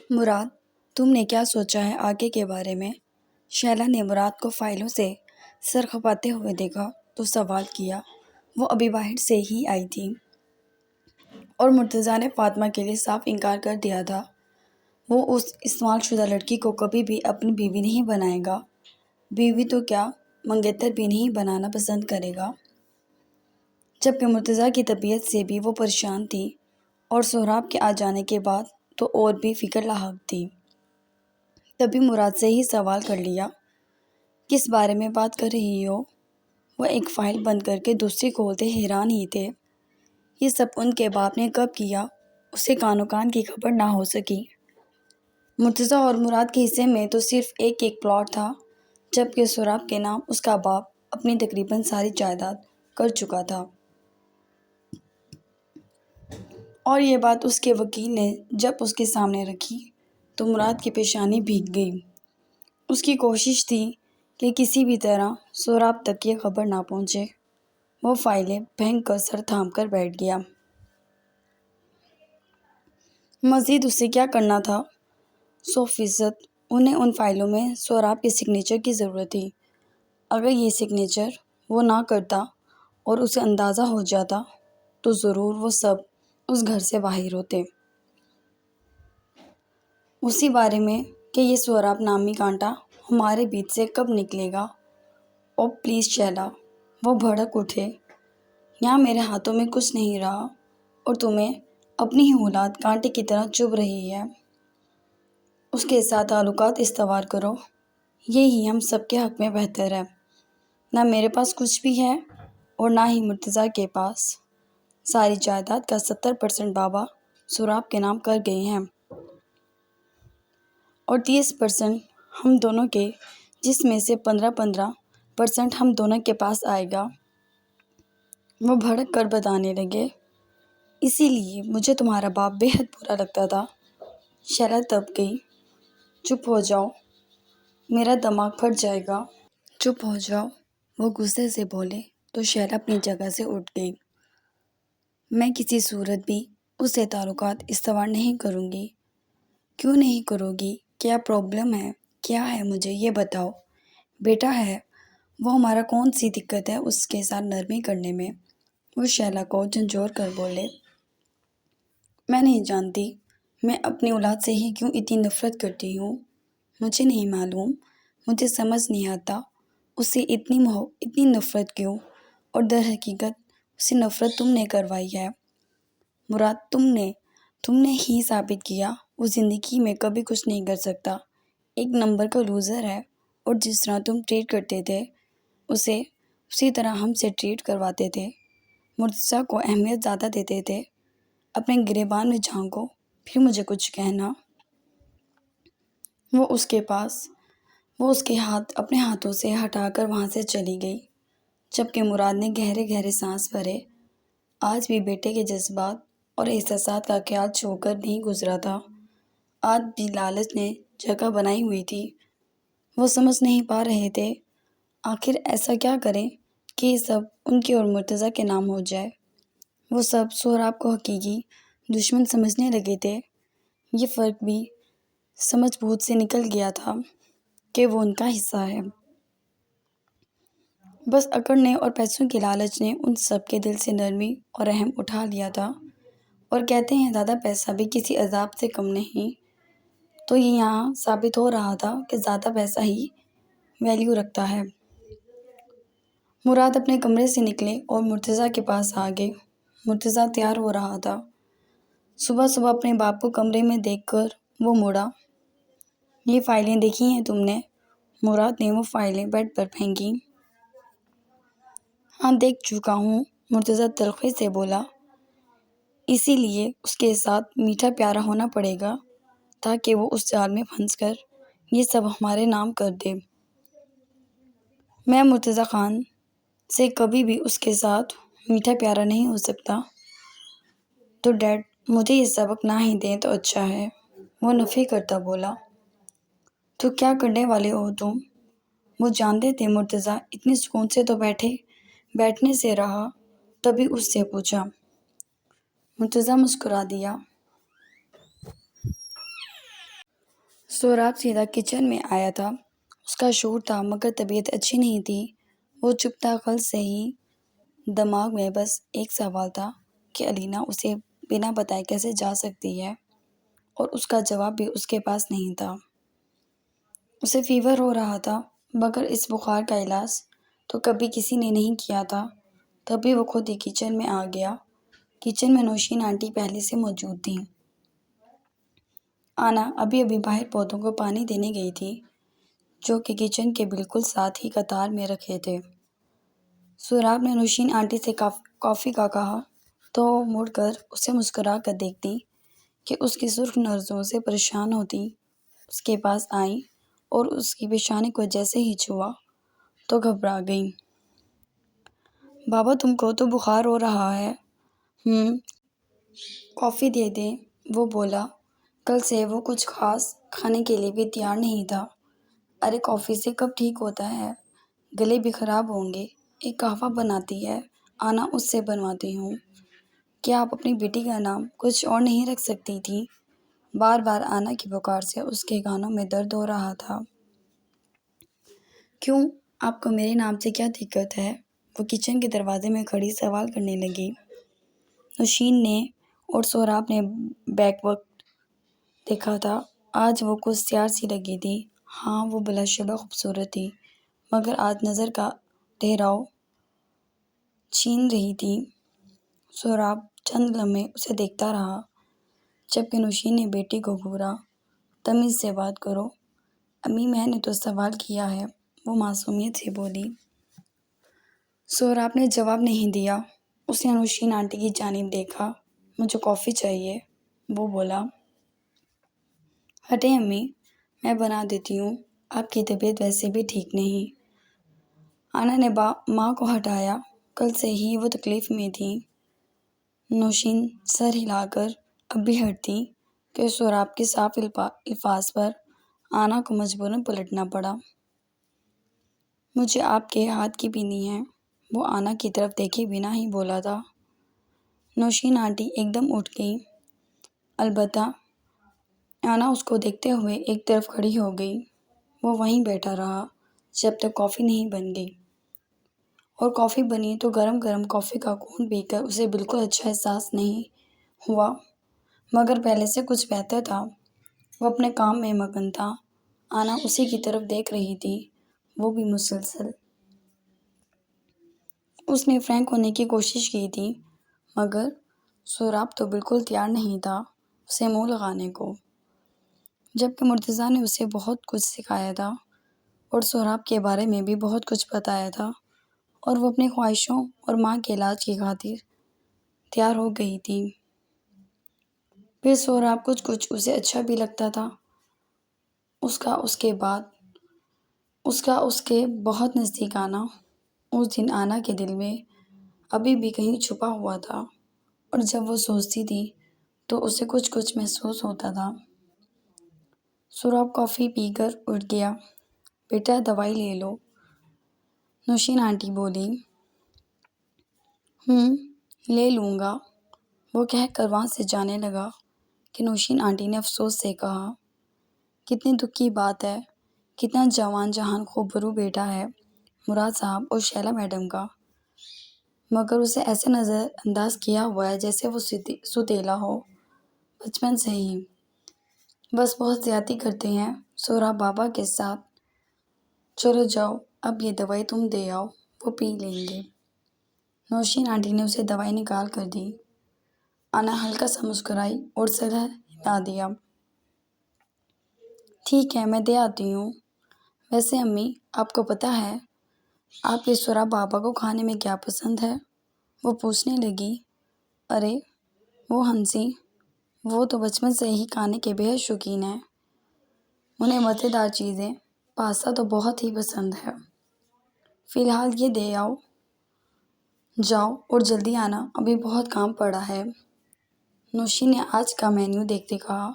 مراد، تم نے کیا سوچا ہے آگے کے بارے میں؟ شیلا نے مراد کو فائلوں سے سر کھپاتے ہوئے دیکھا تو سوال کیا۔ وہ ابھی باہر سے ہی آئی تھی اور مرتضیٰ نے فاطمہ کے لیے صاف انکار کر دیا تھا۔ وہ اس استعمال شدہ لڑکی کو کبھی بھی اپنی بیوی نہیں بنائے گا۔ بیوی تو کیا، منگیتر بھی نہیں بنانا پسند کرے گا۔ جبکہ مرتضیٰ کی طبیعت سے بھی وہ پریشان تھی اور سہراب کے آ جانے کے بعد تو اور بھی فکر لاحق تھی۔ تبھی مراد سے ہی سوال کر لیا، کس بارے میں بات کر رہی ہو؟ وہ ایک فائل بند کر کے دوسری کھولتے حیران ہی تھے۔ یہ سب ان کے باپ نے کب کیا؟ اسے کانوں کان کی خبر نہ ہو سکی۔ مرتضیٰ اور مراد کے حصے میں تو صرف ایک پلاٹ تھا، جبکہ سہراب کے نام اس کا باپ اپنی تقریباً ساری جائیداد کر چکا تھا۔ اور یہ بات اس کے وکیل نے جب اس کے سامنے رکھی تو مراد کی پیشانی بھیگ گئی۔ اس کی کوشش تھی کہ کسی بھی طرح سہراب تک یہ خبر نہ پہنچے۔ وہ فائلیں پھینک کر سر تھام کر بیٹھ گیا۔ مزید اسے کیا کرنا تھا؟ 100% انہیں ان فائلوں میں سہراب کے سگنیچر کی ضرورت تھی۔ اگر یہ سگنیچر وہ نہ کرتا اور اسے اندازہ ہو جاتا تو ضرور وہ سب اس گھر سے باہر ہوتے۔ اسی بارے میں کہ یہ سہراب نامی کانٹا ہمارے بیچ سے کب نکلے گا؟ او پلیز شیلا، وہ بھڑک اٹھے۔ یہاں میرے ہاتھوں میں کچھ نہیں رہا اور تمہیں اپنی ہی اولاد کانٹے کی طرح چبھ رہی ہے۔ اس کے ساتھ تعلقات استوار کرو، یہی ہم سب کے حق میں بہتر ہے۔ نہ میرے پاس کچھ بھی ہے اور نہ ہی مرتضیٰ کے پاس۔ ساری جائیداد کا 70% بابا سہراب کے نام کر گئے ہیں اور 30% ہم دونوں کے، جس میں سے 15% ہم دونوں کے پاس آئے گا۔ وہ بھڑک کر بتانے لگے، اسی لیے مجھے تمہارا باپ بے حد برا لگتا تھا۔ شیلا دب گئی۔ چپ ہو جاؤ، میرا دماغ پھٹ جائے گا۔ چپ ہو جاؤ، وہ غصے سے بولے تو شیلا اپنی جگہ سے اٹھ گئی۔ میں کسی صورت بھی اس سے تعلقات استوار نہیں کروں گی۔ کیوں نہیں کرو گی؟ کیا پرابلم ہے؟ کیا ہے مجھے یہ بتاؤ۔ بیٹا ہے وہ، ہمارا کون سی دقت ہے اس کے ساتھ نرمی کرنے میں؟ وہ شیلا کو جھنجھوڑ کر بولے۔ میں نہیں جانتی میں اپنی اولاد سے ہی کیوں اتنی نفرت کرتی ہوں۔ مجھے نہیں معلوم، مجھے سمجھ نہیں آتا اس سے اتنی نفرت کیوں، اور در حقیقت اسے نفرت تم نے کروائی ہے۔ مراد، تم نے ہی ثابت کیا وہ زندگی میں کبھی کچھ نہیں کر سکتا، ایک نمبر کا لوزر ہے، اور جس طرح تم ٹریٹ کرتے تھے اسے اسی طرح ہم سے ٹریٹ کرواتے تھے۔ مرتضیٰ کو اہمیت زیادہ دیتے تھے۔ اپنے گریبان میں جھانکو، پھر مجھے کچھ کہنا۔ وہ اس کے ہاتھ اپنے ہاتھوں سے ہٹا کر وہاں سے چلی گئی، جبکہ مراد نے گہرے گہرے سانس بھرے۔ آج بھی بیٹے کے جذبات اور احساسات کا خیال چھو کر نہیں گزرا تھا۔ آج بھی لالچ نے جگہ بنائی ہوئی تھی۔ وہ سمجھ نہیں پا رہے تھے آخر ایسا کیا کریں کہ یہ سب ان کے اور مرتضیٰ کے نام ہو جائے۔ وہ سب سہراب کو حقیقی دشمن سمجھنے لگے تھے۔ یہ فرق بھی سمجھ بوجھ سے نکل گیا تھا کہ وہ ان کا حصہ ہے۔ بس اکڑنے اور پیسوں کی لالچ نے ان سب کے دل سے نرمی اور رحم اٹھا لیا تھا، اور کہتے ہیں زیادہ پیسہ بھی کسی عذاب سے کم نہیں۔ تو یہ یہاں ثابت ہو رہا تھا کہ زیادہ پیسہ ہی ویلیو رکھتا ہے۔ مراد اپنے کمرے سے نکلے اور مرتضیٰ کے پاس آ گئے۔ مرتضیٰ تیار ہو رہا تھا۔ صبح صبح اپنے باپ کو کمرے میں دیکھ کر وہ مڑا۔ یہ فائلیں دیکھی ہیں تم نے؟ مراد نے وہ فائلیں بیڈ پر پھینکیں۔ ہاں دیکھ چکا ہوں، مرتضیٰ تلخی سے بولا۔ اسی لیے اس کے ساتھ میٹھا پیارا ہونا پڑے گا تاکہ وہ اس جال میں پھنس کر یہ سب ہمارے نام کر دے۔ میں مرتضیٰ خان سے کبھی بھی اس کے ساتھ میٹھا پیارا نہیں ہو سکتا۔ تو ڈیڈ مجھے یہ سبق نہ ہی دیں تو اچھا ہے، وہ نفی کرتا بولا۔ تو کیا کرنے والے ہو تم؟ وہ جانتے تھے مرتضیٰ اتنی سکون سے تو بیٹھنے سے رہا، تبھی اس سے پوچھا۔ مرتضیٰ مسکرا دیا۔ سوراب سیدھا کچن میں آیا تھا۔ اس کا شور تھا مگر طبیعت اچھی نہیں تھی۔ وہ چپ تھا۔ کل سے ہی دماغ میں بس ایک سوال تھا کہ الینا اسے بنا بتائے کیسے جا سکتی ہے، اور اس کا جواب بھی اس کے پاس نہیں تھا۔ اسے فیور ہو رہا تھا مگر اس بخار کا علاج تو کبھی کسی نے نہیں کیا تھا۔ تبھی وہ خود ہی کچن میں آ گیا۔ کچن میں نوشین آنٹی پہلے سے موجود تھیں۔ آنا ابھی باہر پودوں کو پانی دینے گئی تھی جو کہ کچن کے بالکل ساتھ ہی قطار میں رکھے تھے۔ سوراب نے نوشین آنٹی سے کافی کا کہا تو وہ مڑ کر اسے مسکرا کر دیکھتی کہ اس کی سرخ نظروں سے پریشان ہوتی اس کے پاس آئیں اور اس کی پیشانی کو جیسے ہی چھوا تو گھبرا گئیں۔ بابا تم کو تو بخار ہو رہا ہے۔ کافی دے دیں، وہ بولا۔ کل سے وہ کچھ خاص کھانے کے لیے بھی تیار نہیں تھا۔ ارے کافی سے کب ٹھیک ہوتا ہے، گلے بھی خراب ہوں گے۔ ایک قہوہ بناتی ہے، آنا اس سے بنواتی ہوں۔ کیا آپ اپنی بیٹی کا نام کچھ اور نہیں رکھ سکتی تھیں؟ بار بار آنا کی پکار سے اس کے کانوں میں درد ہو رہا تھا۔ کیوں، آپ کو میرے نام سے کیا دقت ہے؟ وہ کچن کے دروازے میں کھڑی سوال کرنے لگی۔ نوشین نے اور سوراب نے بیک وقت دیکھا تھا۔ آج وہ کچھ سیاہ سی لگی تھی۔ ہاں وہ بلا شبہ خوبصورت تھی مگر آج نظر کا ٹھہراؤ چھین رہی تھی۔ سوراب چند لمحے اسے دیکھتا رہا جبکہ نوشین نے بیٹی کو گھورا۔ تمیز سے بات کرو امی، میں نے تو سوال کیا ہے، وہ معصومیت سے بولی۔ سوراب نے جواب نہیں دیا۔ اس نے نوشین آنٹی کی جانب دیکھا۔ مجھے کافی چاہیے، وہ بولا۔ ہٹیں امی، میں بنا دیتی ہوں، آپ کی طبیعت ویسے بھی ٹھیک نہیں۔ آنا نے ماں کو ہٹایا۔ کل سے ہی وہ تکلیف میں تھی۔ نوشین سر ہلا کر اب بھی ہٹتی کہ سوراب کے صاف الفاظ پر آنا کو مجبوراً پلٹنا پڑا۔ مجھے آپ کے ہاتھ کی پینی ہے، وہ آنا کی طرف دیکھے بنا ہی بولا تھا۔ نوشین آنٹی ایک دم اٹھ گئی۔ البتہ آنا اس کو دیکھتے ہوئے ایک طرف کھڑی ہو گئی۔ وہ وہیں بیٹھا رہا جب تک کافی نہیں بن گئی، اور کافی بنی تو گرم گرم کافی کا گھونٹ پی کر اسے بالکل اچھا احساس نہیں ہوا مگر پہلے سے کچھ بہتر تھا۔ وہ اپنے کام میں مگن تھا۔ آنا اسی کی طرف دیکھ رہی تھی، وہ بھی مسلسل۔ اس نے فرینک ہونے کی کوشش کی تھی مگر سوراب تو بالکل تیار نہیں تھا اسے منہ لگانے کو، جبکہ مرتضیٰ نے اسے بہت کچھ سکھایا تھا اور سوراب کے بارے میں بھی بہت کچھ بتایا تھا، اور وہ اپنی خواہشوں اور ماں کے علاج کی خاطر تیار ہو گئی تھی۔ پھر سوراب کچھ اسے اچھا بھی لگتا تھا۔ اس کا اس کے بہت نزدیک آنا اس دن آنا کے دل میں ابھی بھی کہیں چھپا ہوا تھا، اور جب وہ سوچتی تھی تو اسے کچھ محسوس ہوتا تھا۔ سوراب کافی پی کر اٹھ گیا۔ بیٹا دوائی لے لو، نوشین آنٹی بولی۔ لے لوں گا، وہ کہہ کر وہاں سے جانے لگا کہ نوشین آنٹی نے افسوس سے کہا، کتنی دکھ کی بات ہے، کتنا جوان جہان خوبرو بیٹا ہے مراد صاحب اور شیلا میڈم کا، مگر اسے ایسے نظر انداز کیا ہوا ہے جیسے وہ ستیلا ہو، بچپن سے ہی۔ بس بہت زیادتی کرتے ہیں سوراب بابا کے ساتھ۔ چلو جاؤ، اب یہ دوائی تم دے آؤ، وہ پی لیں گے۔ نوشین آنٹی نے اسے دوائی نکال کر دی۔ آنا ہلکا سا مسکرائی اور سر ہلا دیا۔ ٹھیک ہے، میں دے آتی ہوں۔ ویسے امی، آپ کو پتہ ہے آپ کے سوراب بابا کو کھانے میں کیا پسند ہے؟ وہ پوچھنے لگی۔ ارے وہ ہنسی، وہ تو بچپن سے ہی کھانے کے بے حد شوقین ہیں، انہیں مزیدار چیزیں، پاستا تو بہت ہی پسند ہے۔ فی الحال یہ دے آؤ، جاؤ اور جلدی آنا، ابھی بہت کام پڑا ہے۔ نوشین نے آج کا مینیو دیکھتے کہا۔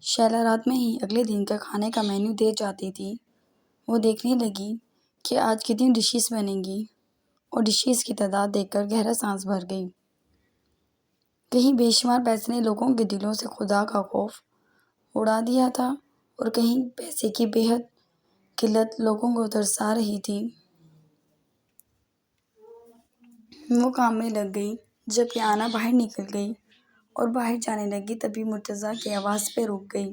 شیلا رات میں ہی اگلے دن کا کھانے کا مینیو دے جاتی تھی۔ وہ دیکھنے لگی کہ آج کتنی ڈشز بنیں گی، اور ڈشز کی تعداد دیکھ کر گہرا سانس بھر گئی۔ کہیں بے شمار پیسے نے لوگوں کے دلوں سے خدا کا خوف اڑا دیا تھا۔ اور کہیں پیسے کی بے حد قلت لوگوں کو ترسا رہی تھی۔ وہ کام میں لگ گئی۔ جبکہ آنا باہر نکل گئی اور باہر جانے لگی تبھی مرتضیٰ کی آواز پہ رک گئی۔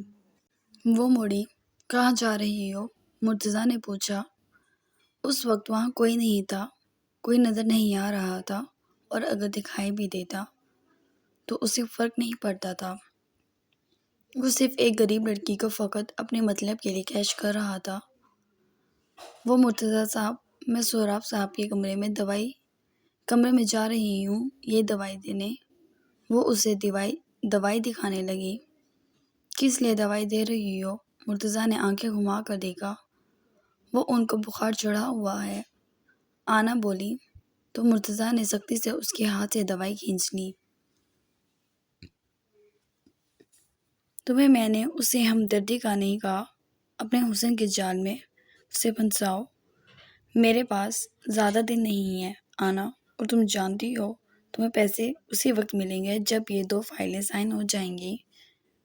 وہ مڑی۔ کہاں جا رہی ہو؟ مرتضیٰ نے پوچھا۔ اس وقت وہاں کوئی نہیں تھا، کوئی نظر نہیں آ رہا تھا، اور اگر دکھائی بھی دیتا تو اسے فرق نہیں پڑتا تھا۔ وہ صرف ایک غریب لڑکی کو فقط اپنے مطلب کے لیے کیش کر رہا تھا۔ وہ مرتضیٰ صاحب، میں سہراب صاحب کے کمرے میں جا رہی ہوں یہ دوائی دینے۔ وہ اسے دوائی دکھانے لگی۔ کس لیے دوائی دے رہی ہو؟ مرتضیٰ نے آنکھیں گھما کر دیکھا۔ وہ ان کو بخار چڑھا ہوا ہے، آنا بولی تو مرتضیٰ نے سختی سے اس کے ہاتھ سے دوائی کھینچ لی۔ تمہیں میں نے اسے ہمدردی کا نہیں کہا، اپنے حسن کے جال میں اسے پھنساؤ۔ میرے پاس زیادہ دن نہیں ہے آنا، اور تم جانتی ہو تمہیں پیسے اسی وقت ملیں گے جب یہ 2 فائلیں سائن ہو جائیں گی۔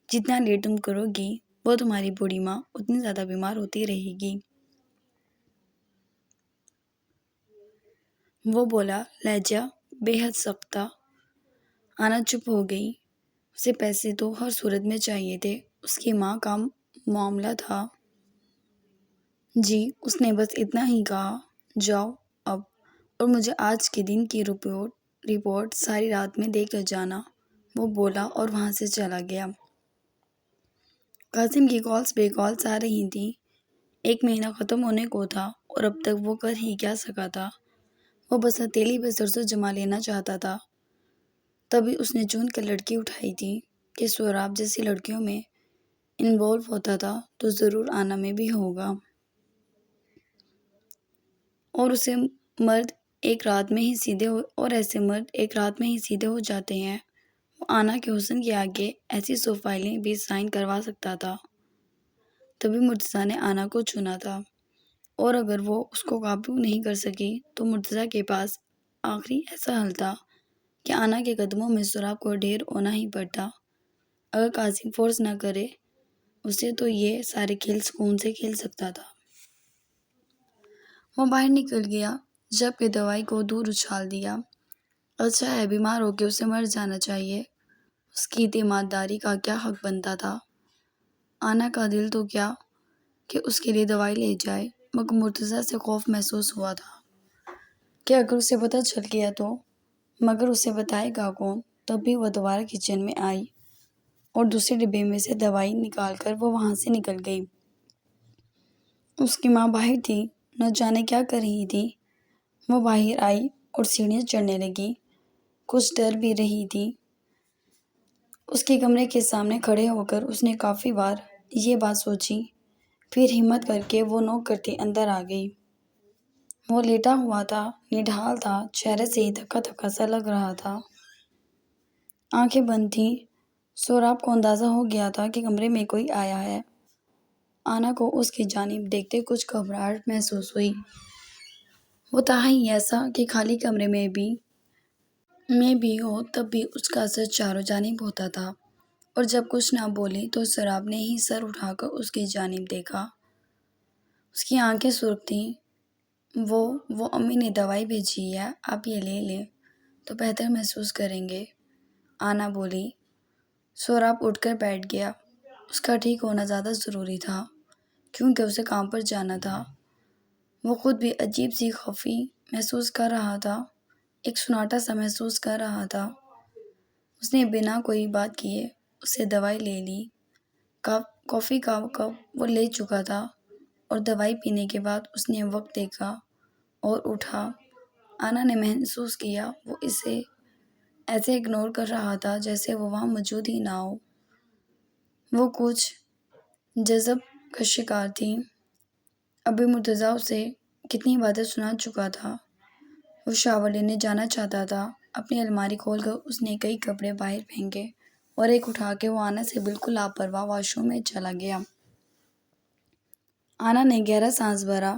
جتنا لیٹ تم کرو گی وہ تمہاری بوڑھی ماں اتنی زیادہ بیمار ہوتی رہے گی۔ وہ بولا، لہجہ بے حد سخت تھا۔ آنا چپ ہو گئی۔ اسے پیسے تو ہر صورت میں چاہیے تھے، اس کی ماں کا معاملہ تھا۔ جی، اس نے بس اتنا ہی کہا، جاؤ اب، اور مجھے آج کے دن کی رپورٹ ساری رات میں دے کر جانا۔ وہ بولا اور وہاں سے چلا گیا۔ قاسم کی کالز پہ کالز آ رہی تھیں۔ 1 مہینہ ختم ہونے کو تھا اور اب تک وہ کر ہی کیا سکا تھا۔ وہ بس ہتھیلی پہ سرسوں جما لینا چاہتا تھا۔ تبھی اس نے چون کر لڑکی اٹھائی تھی کہ سہراب جیسی لڑکیوں میں انوالو ہوتا تھا تو ضرور آنا میں بھی ہوگا، اور ایسے مرد ایک رات میں ہی سیدھے ہو جاتے ہیں۔ وہ آنا کے حسن کے آگے ایسی 100 فائلیں بھی سائن کروا سکتا تھا۔ تبھی مرتضیٰ نے آنا کو چنا تھا، اور اگر وہ اس کو قابو نہیں کر سکی تو مرتضیٰ کے پاس آخری ایسا حل تھا کہ آنا کے قدموں میں سہراب کو ڈھیر ہونا ہی پڑتا۔ اگر قاسم فورس نہ کرے اسے تو یہ سارے کھیل سکون سے کھیل سکتا تھا۔ وہ باہر نکل گیا، جبکہ دوائی کو دور اچھال دیا۔ اچھا ہے، بیمار ہو کے اسے مر جانا چاہیے، اس کی تیمارداری کا کیا حق بنتا تھا؟ آنا کا دل تو کیا کہ اس کے لیے دوائی لے جائے، مگر مرتضیٰ سے خوف محسوس ہوا تھا کہ اگر اسے پتہ چل گیا تو، مگر اسے بتائے گا کون؟ تب بھی وہ دوبارہ کچن میں آئی اور دوسرے ڈبے میں سے دوائی نکال کر وہ وہاں سے نکل گئی۔ اس کی ماں باہر تھی، نہ جانے کیا کر رہی تھی۔ وہ باہر آئی اور سیڑھیاں چڑھنے لگی، کچھ ڈر بھی رہی تھی۔ اس کے کمرے کے سامنے کھڑے ہو کر اس نے کافی بار یہ بات سوچی، پھر ہمت کر کے وہ نوک کرتی اندر آ گئی۔ وہ لیٹا ہوا تھا، نڈھال تھا، چہرے سے ہی تھکا تھکا سا لگ رہا تھا، آنکھیں بند تھیں۔ سہراب کو اندازہ ہو گیا تھا کہ کمرے میں کوئی آیا ہے۔ آنا کو اس کی جانب دیکھتے کچھ گھبراہٹ محسوس ہوئی۔ وہ تھا ہی ایسا کہ خالی کمرے میں بھی ہو تب بھی اس کا اثر چاروں جانب ہوتا تھا، اور جب کچھ نہ بولی تو سہراب نے ہی سر اٹھا کر اس کی جانب دیکھا۔ اس کی آنکھیں سرخ تھیں۔ وہ امی نے دوائی بھیجی ہے، آپ یہ لے لیں تو بہتر محسوس کریں گے، آنا بولی۔ سہراب اٹھ کر بیٹھ گیا۔ اس کا ٹھیک ہونا زیادہ ضروری تھا کیونکہ اسے کام پر جانا تھا۔ وہ خود بھی عجیب سی خفگی محسوس کر رہا تھا، ایک سناٹا سا محسوس کر رہا تھا۔ اس نے بنا کوئی بات کیے اسے دوائی لے لی۔ کافی کا کپ وہ لے چکا تھا، اور دوائی پینے کے بعد اس نے وقت دیکھا اور اٹھا۔ آنا نے محسوس کیا وہ اسے ایسے اگنور کر رہا تھا جیسے وہ وہاں موجود ہی نہ ہو۔ وہ کچھ جذب کا شکار تھی۔ ابھی مرتضیٰ اسے کتنی باتیں سنا چکا تھا۔ وہ شاور لینے جانا چاہتا تھا۔ اپنی الماری کھول کر اس نے کئی کپڑے باہر پھینکے اور ایک اٹھا کے وہ آنا سے بالکل لاپرواہ واش روم میں چلا گیا۔ آنا نے گہرا سانس بھرا۔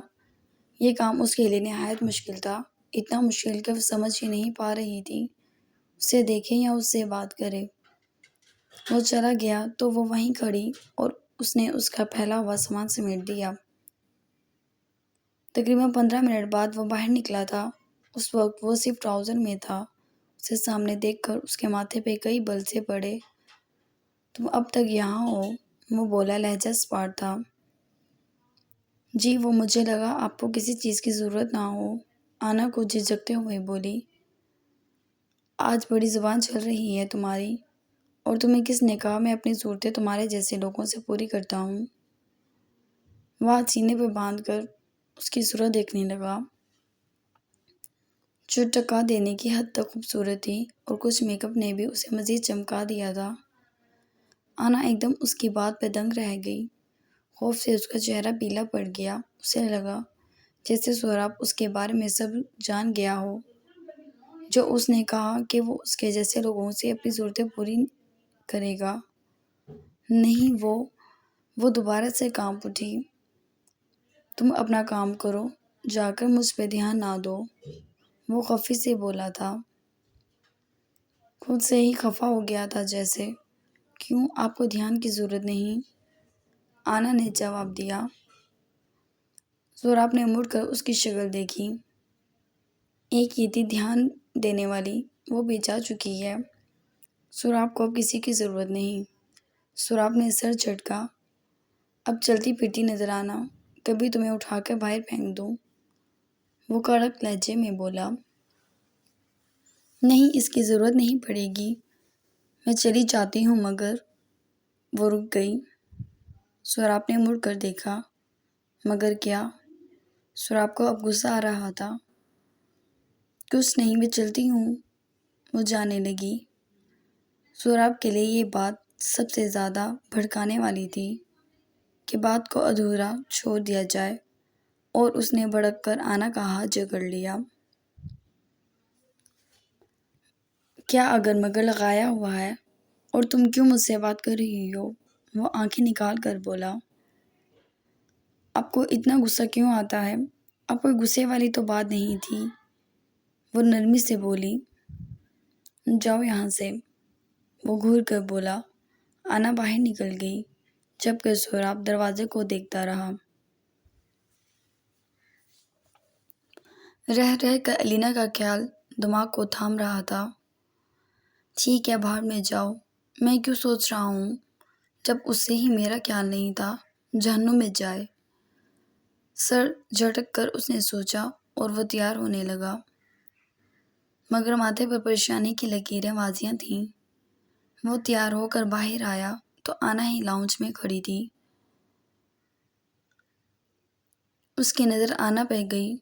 یہ کام اس کے لیے نہایت مشکل تھا، اتنا مشکل کہ وہ سمجھ ہی نہیں پا رہی تھی اسے دیکھے یا اس سے بات کرے۔ وہ چلا گیا تو وہ وہیں کھڑی اور اس نے اس کا پھیلا ہوا سامان سمیٹ دیا۔ تقریباً 15 منٹ بعد وہ باہر نکلا تھا۔ اس وقت وہ صرف ٹراؤزر میں تھا۔ اسے سامنے دیکھ کر اس کے ماتھے پہ کئی بل سے پڑے۔ تم اب تک یہاں ہو؟ وہ بولا، لہجہ سپاٹ تھا۔ جی، وہ مجھے لگا آپ کو کسی چیز کی ضرورت نہ ہو، آنا کو جھجکتے ہوئے بولی۔ آج بڑی زبان چل رہی ہے تمہاری، اور تمہیں کس نے کہا میں اپنی ضرورتیں تمہارے جیسے لوگوں سے پوری کرتا ہوں؟ وہ ہاتھ سینے پہ باندھ کر اس کی صورت دیکھنے لگا، جو ٹکا دینے کی حد تک خوبصورت تھی، اور کچھ میک اپ نے بھی اسے مزید چمکا دیا تھا۔ آنا ایک دم اس کی بات پہ دنگ رہ گئی۔ خوف سے اس کا چہرہ پیلا پڑ گیا۔ اسے لگا جیسے سہراب اس کے بارے میں سب جان گیا ہو، جو اس نے کہا کہ وہ اس کے جیسے لوگوں سے اپنی ضرورتیں پوری کرے گا۔ نہیں، وہ دوبارہ سے کانپ اٹھی۔ تم اپنا کام کرو، جا کر مجھ پہ دھیان نہ دو، وہ خفی سے بولا تھا۔ خود سے ہی خفا ہو گیا تھا جیسے۔ کیوں، آپ کو دھیان کی ضرورت نہیں؟ آنا نے جواب دیا۔ سہراب نے مڑ کر اس کی شکل دیکھی۔ ایک یہ تھی دھیان دینے والی، وہ بھی جا چکی ہے۔ سہراب کو اب کسی کی ضرورت نہیں۔ سہراب نے سر جھٹکا۔ اب چلتی پھرتی نظر آنا، کبھی تمہیں اٹھا کر باہر پھینک دوں، وہ کڑک لہجے میں بولا۔ نہیں، اس کی ضرورت نہیں پڑے گی، میں چلی جاتی ہوں مگر… وہ رک گئی۔ سہراب نے مڑ کر دیکھا۔ مگر کیا؟ سہراب کو اب غصہ آ رہا تھا۔ کچھ نہیں، میں چلتی ہوں، وہ جانے لگی۔ سہراب کے لیے یہ بات سب سے زیادہ بھڑکانے والی تھی کہ بات کو ادھورا چھوڑ دیا جائے، اور اس نے بھڑک کر آنا کا ہاتھ جکڑ لیا۔ کیا اگر مگر لگایا ہوا ہے، اور تم کیوں مجھ سے بات کر رہی ہو؟ وہ آنکھیں نکال کر بولا۔ آپ کو اتنا غصہ کیوں آتا ہے؟ اب کوئی غصے والی تو بات نہیں تھی، وہ نرمی سے بولی۔ جاؤ یہاں سے، وہ گھور کر بولا۔ آنا باہر نکل گئی، جبکہ سہراب دروازے کو دیکھتا رہا۔ رہ رہ کر الینا کا خیال دماغ کو تھام رہا تھا۔ ٹھیک ہے، باہر میں جاؤ، میں کیوں سوچ رہا ہوں جب اس سے ہی میرا خیال نہیں تھا، جہنم میں جائے۔ سر جھٹک کر اس نے سوچا، اور وہ تیار ہونے لگا، مگر ماتھے پر پریشانی کی لکیریں واضح تھیں۔ وہ تیار ہو کر باہر آیا تو آنا ہی لاؤنج میں کھڑی تھی۔ اس کی نظر آنا پہ گئی،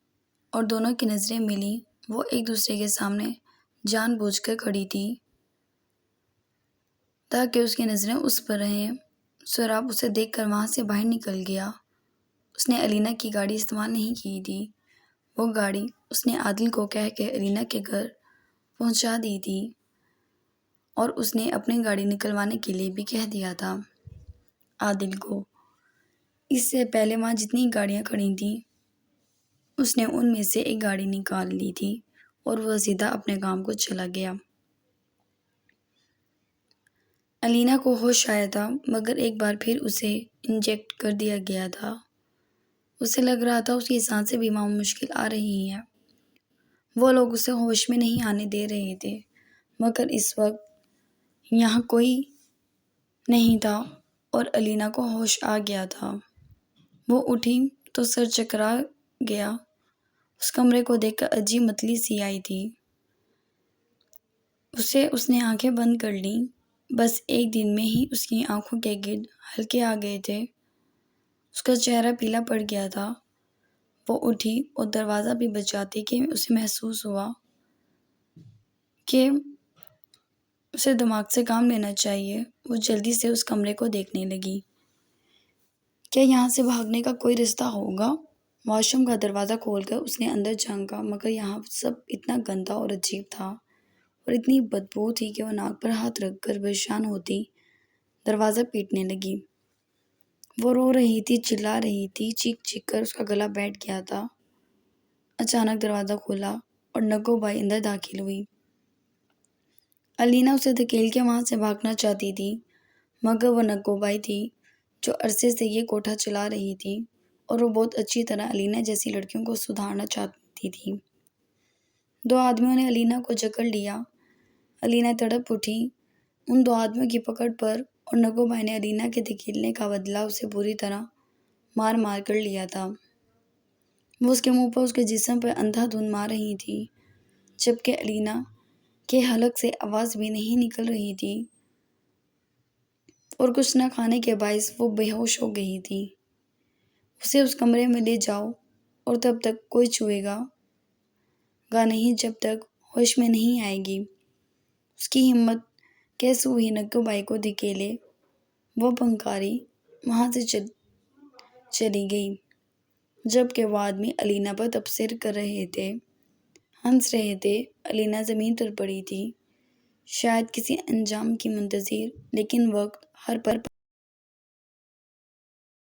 اور دونوں کی نظریں ملی۔ وہ ایک دوسرے کے سامنے جان بوجھ کر کھڑی تھی تاکہ اس کی نظریں اس پر رہیں۔ سہراب اسے دیکھ کر وہاں سے باہر نکل گیا۔ اس نے الینا کی گاڑی استعمال نہیں کی تھی۔ وہ گاڑی اس نے عادل کو کہہ کے الینا کے گھر پہنچا دی تھی، اور اس نے اپنی گاڑی نکلوانے کے لیے بھی کہہ دیا تھا عادل کو۔ اس سے پہلے وہاں جتنی گاڑیاں کھڑی تھیں، اس نے ان میں سے ایک گاڑی نکال لی تھی، اور وہ سیدھا اپنے کام کو چلا گیا۔ الینا کو ہوش آیا تھا، مگر ایک بار پھر اسے انجیکٹ کر دیا گیا تھا۔ اسے لگ رہا تھا اس کی سانسیں بھی معمول مشکل آ رہی ہیں۔ وہ لوگ اسے ہوش میں نہیں آنے دے رہے تھے، مگر اس وقت یہاں کوئی نہیں تھا، اور الینا کو ہوش آ گیا تھا۔ وہ اٹھی تو سر چکرا گیا۔ اس کمرے کو دیکھ کر عجیب متلی سی آئی تھی اسے۔ اس نے آنکھیں بند کر لیں۔ بس ایک دن میں ہی اس کی آنکھوں کے گرد حلقے آ گئے تھے۔ اس کا چہرہ پیلا پڑ گیا تھا۔ وہ اٹھی اور دروازہ بھی بجاتی کہ اسے محسوس ہوا کہ اسے دماغ سے کام لینا چاہیے۔ وہ جلدی سے اس کمرے کو دیکھنے لگی۔ کیا یہاں سے بھاگنے کا کوئی رستہ ہوگا؟ واش روم کا دروازہ کھول کر اس نے اندر جھانکا، مگر یہاں سب اتنا گندا اور عجیب تھا، اور اتنی بدبو تھی کہ وہ ناک پر ہاتھ رکھ کر پریشان ہوتی دروازہ پیٹنے لگی۔ وہ رو رہی تھی، چلا رہی تھی، چیخ چیخ کر اس کا گلا بیٹھ گیا تھا۔ اچانک دروازہ کھولا اور نگو بائی اندر داخل ہوئی۔ الینا اسے دھکیل کے وہاں سے بھاگنا چاہتی تھی، مگر وہ نگو بائی تھی جو عرصے سے یہ کوٹھا چلا رہی تھی اور وہ بہت اچھی طرح علینا جیسی لڑکیوں کو سدھارنا چاہتی تھی۔ 2 آدمیوں نے علینا کو جکڑ لیا۔ علینا تڑپ اٹھی۔ ان 2 آدمیوں کی پکڑ پر اور نگو بھائی نے علینا کے دھکیلنے کا بدلہ اسے بری طرح مار مار کر لیا تھا۔ وہ اس کے منہ پر اس کے جسم پر اندھا دھند مار رہی تھی، جبکہ علینا کے حلق سے آواز بھی نہیں نکل رہی تھی اور کچھ نہ کھانے کے باعث وہ بے ہوش ہو گئی تھی۔ اسے اس کمرے میں لے جاؤ اور تب تک کوئی چھوئے گا نہیں جب تک ہوش میں نہیں آئے گی۔ اس کی ہمت کیسے ہوئی نگو بائی کو دھکیلے۔ وہ پھنکاری وہاں سے چلی گئی، جبکہ وہ آدمی علینا پر تبصرہ کر رہے تھے، ہنس رہے تھے۔ علینا زمین پر پڑی تھی، شاید کسی انجام کی منتظر، لیکن وقت ہر پل